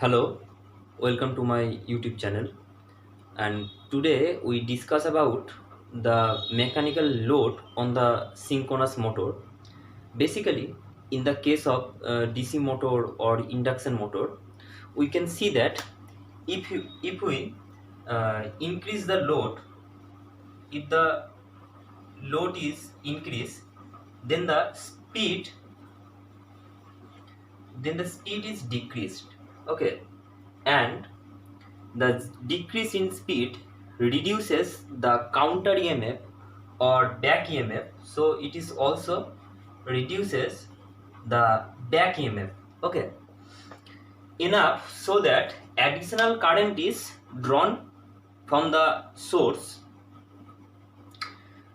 Hello, welcome to my YouTube channel. And today we discuss about the mechanical load on the synchronous motor. Basically, in the case of DC motor or induction motor, we can see that if we increase the load, if the load is increased, then the speed is decreased. Okay, and the decrease in speed reduces the counter EMF or back EMF, so it is also reduces the back EMF. Okay, enough so that additional current is drawn from the source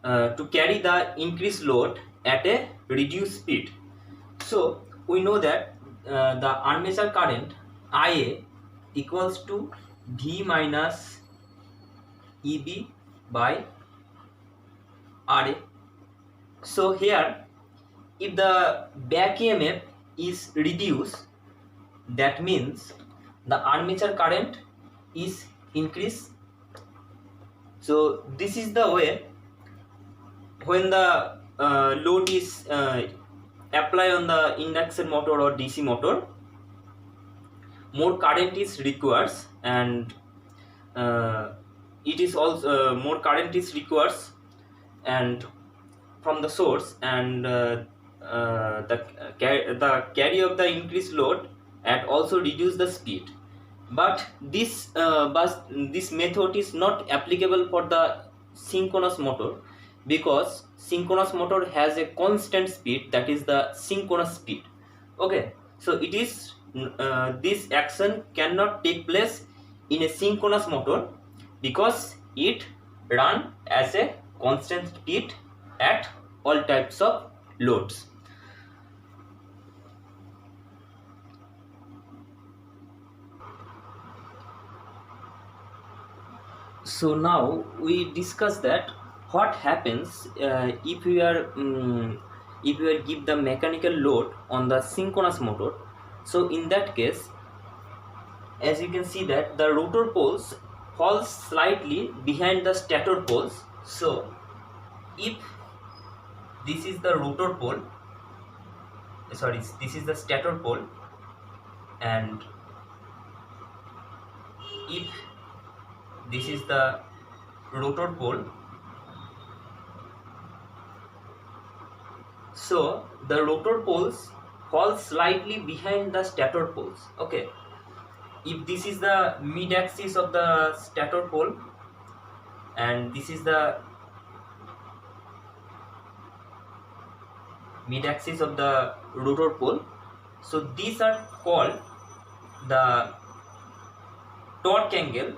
to carry the increased load at a reduced speed. So we know that the armature current IA equals to V minus EB by RA. So here, if the back EMF is reduced, that means the armature current is increased. So this is the way when the load is applied on the induction motor or DC motor, more current is required, and it is also more current is required and from the source, and the carry of the increased load and also reduce the speed. But this method is not applicable for the synchronous motor, because synchronous motor has a constant speed, that is the synchronous speed. Okay, so it is this action cannot take place in a synchronous motor because it run as a constant speed at all types of loads. So now we discuss that what happens if we are give the mechanical load on the synchronous motor. So in that case, as you can see that the rotor poles fall slightly behind the stator poles. So if this is the rotor pole, sorry, this is the stator pole, and if this is the rotor pole, so the rotor poles fall slightly behind the stator poles. Okay, if this is the mid axis of the stator pole and this is the mid axis of the rotor pole, so these are called the torque angle,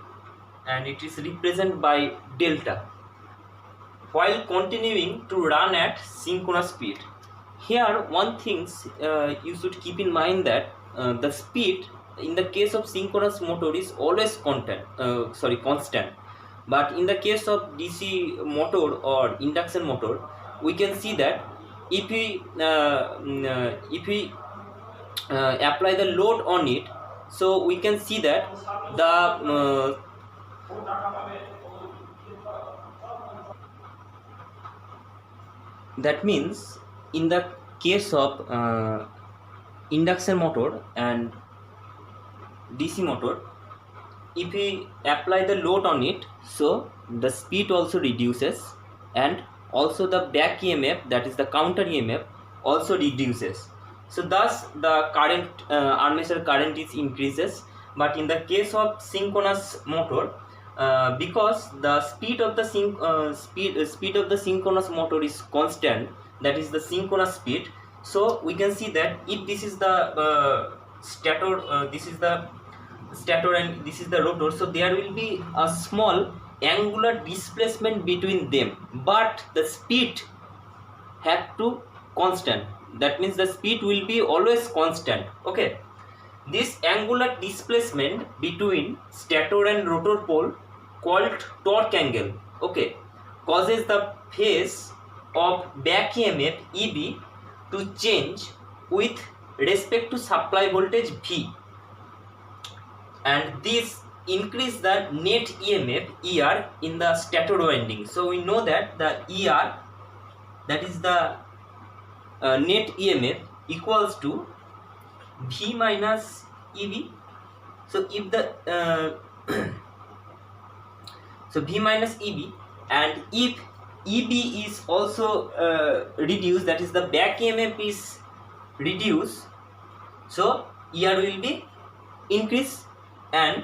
and it is represented by delta, while continuing to run at synchronous speed. Here one thing you should keep in mind that the speed in the case of synchronous motor is always constant, but in the case of DC motor or induction motor, we can see that if we apply the load on it, so we can see that the that means in the case of induction motor and DC motor, if we apply the load on it, so the speed also reduces, and also the back EMF, that is the counter EMF, also reduces. So thus the current armature current is increases. But in the case of synchronous motor, because the speed of the speed of the synchronous motor is constant, that is the synchronous speed, so we can see that if this is the stator, this is the stator and this is the rotor, so there will be a small angular displacement between them, but the speed have to constant, that means the speed will be always constant. Okay, this angular displacement between stator and rotor pole, called torque angle, okay, causes the phase of back EMF EB to change with respect to supply voltage V. and this increase the net EMF ER in the stator winding. So we know that the ER, that is the net EMF, equals to V minus EB. So if the so V minus EB, and if EB is also reduced, that is the back EMF is reduced, so ER will be increased, and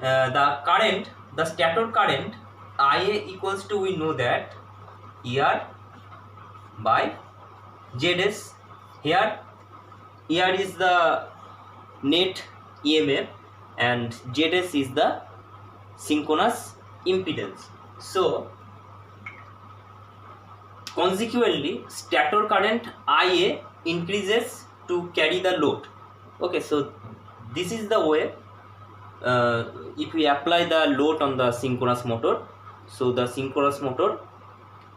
the current, the stator current IA equals to, we know that, ER by ZS. Here ER is the net EMF and ZS is the synchronous impedance. So consequently stator current IA increases to carry the load. Okay, so this is the way if we apply the load on the synchronous motor, so the synchronous motor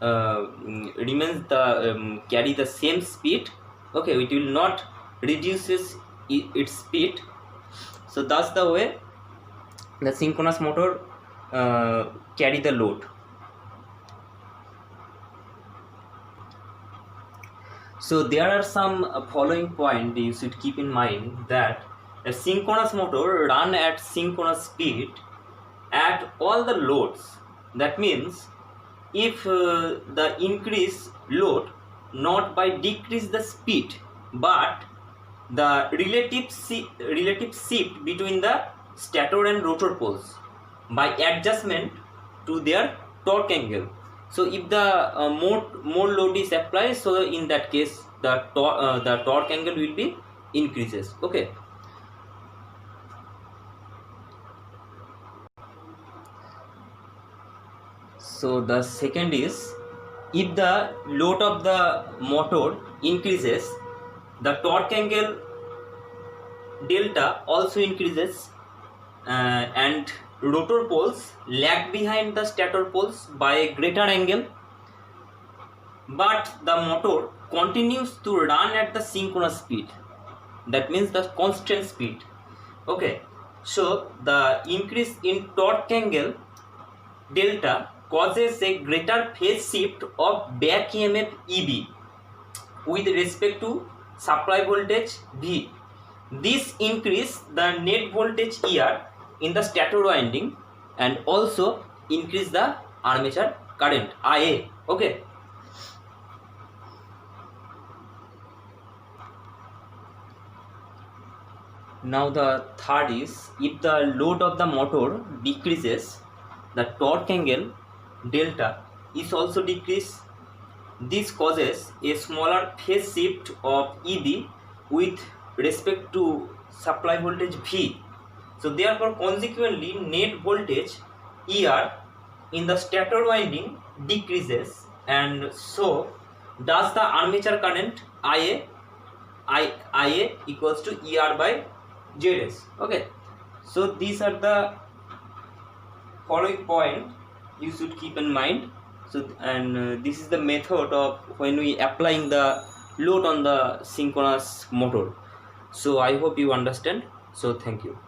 remains the carry the same speed. Okay, it will not reduces its speed. So that's the way the synchronous motor carry the load. So there are some following point you should keep in mind, that a synchronous motor run at synchronous speed at all the loads. That means if the increase load not by decrease the speed, but the relative shift between the stator and rotor poles by adjustment to their torque angle. So if the more load is applied, so in that case the torque angle will be increases. Okay. So the second is, if the load of the motor increases, the torque angle delta also increases, and rotor poles lag behind the stator poles by a greater angle, but the motor continues to run at the synchronous speed, that means the constant speed. Okay, so the increase in torque angle delta causes a greater phase shift of back EMF EB with respect to supply voltage V. This increase the net voltage ER in the stator winding and also increase the armature current IA. Okay. Now the third is, if the load of the motor decreases, the torque angle delta is also decreased. This causes a smaller phase shift of EB with respect to supply voltage V. So therefore consequently net voltage ER in the stator winding decreases, and so does the armature current IA equals to ER by ZS. Okay, so these are the following point you should keep in mind. So and this is the method of when we applying the load on the synchronous motor. So I hope you understand. So thank you.